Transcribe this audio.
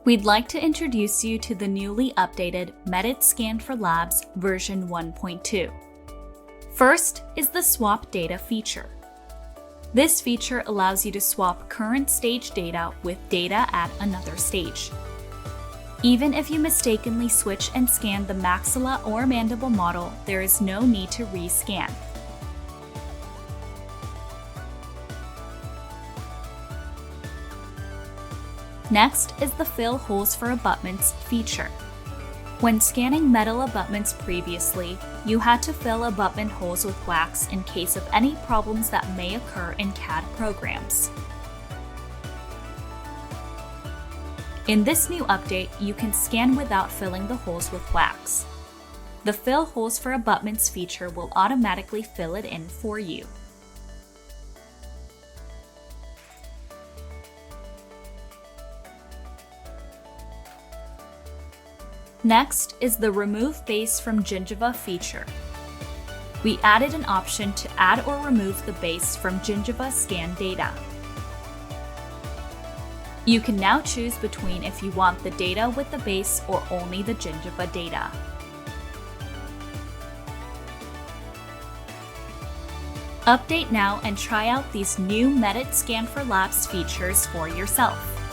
We'd like to introduce you to the newly updated Medit Scan for Labs version 1.2. First is the Swap Data feature. This feature allows you to swap current stage data with data at another stage. Even if you mistakenly switch and scan the maxilla or mandible model, there is no need to rescan. Next is the Fill Holes for Abutments feature. When scanning metal abutments previously, you had to fill abutment holes with wax in case of any problems that may occur in CAD programs. In this new update, you can scan without filling the holes with wax. The Fill Holes for Abutments feature will automatically fill it in for you. Next is the Remove Base from Gingiva feature. We added an option to add or remove the base from Gingiva scan data. You can now choose between if you want the data with the base or only the Gingiva data. Update now and try out these new Medit Scan for Labs features for yourself.